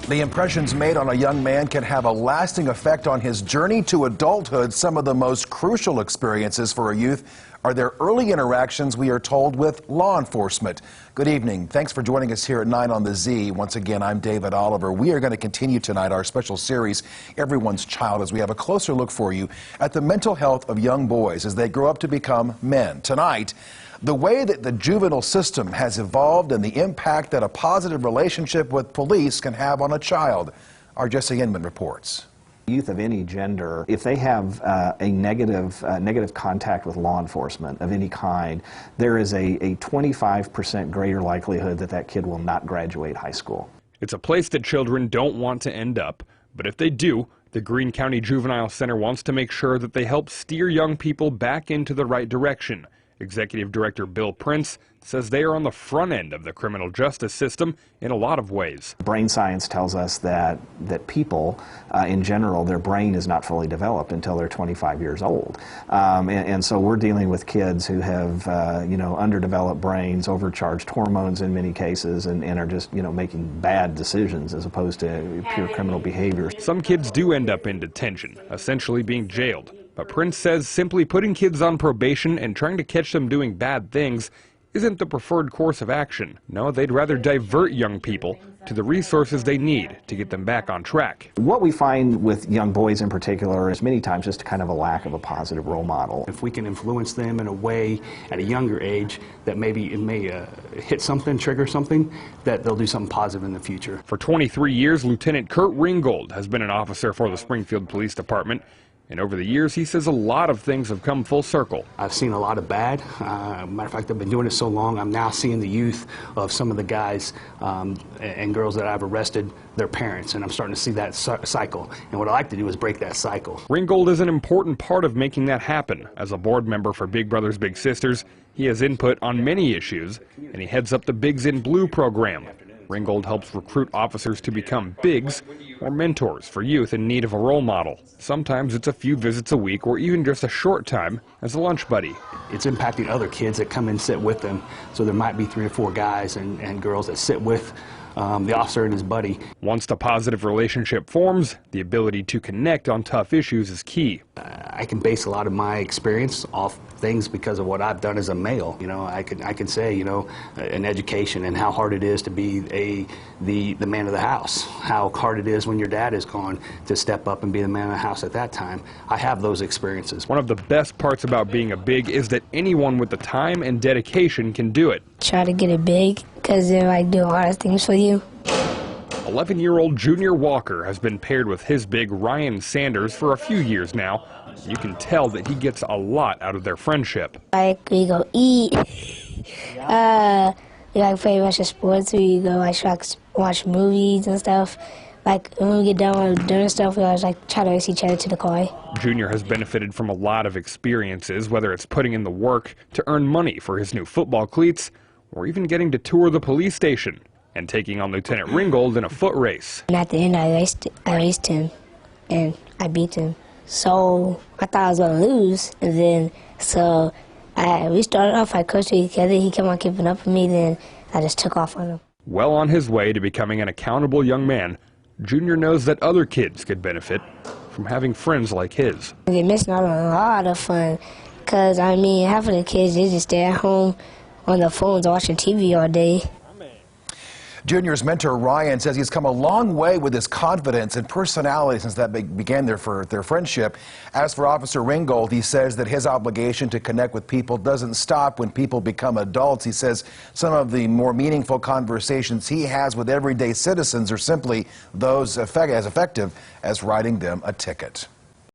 The impressions made on a young man can have a lasting effect on his journey to adulthood. Some of the most crucial experiences for a youth are their early interactions, we are told, with law enforcement. Good evening. Thanks for joining us here at 9 on the Z. Once again, I'm David Oliver. We are going to continue tonight our special series, Everyone's Child, as we have a closer look for you at the mental health of young boys as they grow up to become men. Tonight, the way that the juvenile system has evolved and the impact that a positive relationship with police can have on a child. Our Jesse Inman reports. Youth of any gender, if they have a negative contact with law enforcement of any kind, there is a 25% greater likelihood that that kid will not graduate high school. It's a place that children don't want to end up, but if they do, the Greene County Juvenile Center wants to make sure that they help steer young people back into the right direction. Executive Director Bill Prince says they are on the front end of the criminal justice system in a lot of ways. Brain science tells us that people, in general, their brain is not fully developed until they're 25 years old. And so we're dealing with kids who have, underdeveloped brains, overcharged hormones in many cases, and are just, making bad decisions as opposed to pure criminal behavior. Some kids do end up in detention, essentially being jailed. But Prince says simply putting kids on probation and trying to catch them doing bad things isn't the preferred course of action. No, they'd rather divert young people to the resources they need to get them back on track. What we find with young boys in particular is many times just kind of a lack of a positive role model. If we can influence them in a way at a younger age that maybe it may hit something, trigger something, that they'll do something positive in the future. For 23 years, Lieutenant Kurt Ringgold has been an officer for the Springfield Police Department. And over the years, he says a lot of things have come full circle. I've seen a lot of bad. Matter of fact, I've been doing it so long, I'm now seeing the youth of some of the guys and girls that I've arrested, their parents, and I'm starting to see that cycle. And what I like to do is break that cycle. Ringgold is an important part of making that happen. As a board member for Big Brothers Big Sisters, he has input on many issues, and he heads up the Bigs in Blue program. Ringgold helps recruit officers to become bigs, or mentors for youth in need of a role model. Sometimes it's a few visits a week or even just a short time as a lunch buddy. It's impacting other kids that come and sit with them. So there might be 3 or 4 guys and girls that sit with the officer and his buddy. Once the positive relationship forms, the ability to connect on tough issues is key. I can base a lot of my experience off things because of what I've done as a male. I can say, an education and how hard it is to be the man of the house. How hard it is when your dad is gone to step up and be the man of the house at that time. I have those experiences. One of the best parts about being a big is that anyone with the time and dedication can do it. Try to get it big because they do a lot of things for you. 11-year-old Junior Walker has been paired with his big Ryan Sanders for a few years now. You can tell that he gets a lot out of their friendship. Like, we go eat, we like play a bunch of sports, we go watch movies and stuff. Like, when we get done with doing stuff, we always try to race each other to the car. Junior has benefited from a lot of experiences, whether it's putting in the work to earn money for his new football cleats, or even getting to tour the police station and taking on Lieutenant Ringgold in a foot race. And at the end, I raced him, and I beat him. So I thought I was going to lose, and then we started off, I coached each other, he kept on keeping up with me, then I just took off on him. Well on his way to becoming an accountable young man, Junior knows that other kids could benefit from having friends like his. They're missing out on a lot of fun, because, half of the kids, they just stay at home on their phones watching TV all day. Junior's mentor Ryan says he's come a long way with his confidence and personality since that began their friendship. As for Officer Ringgold, he says that his obligation to connect with people doesn't stop when people become adults. He says some of the more meaningful conversations he has with everyday citizens are simply those as effective as writing them a ticket.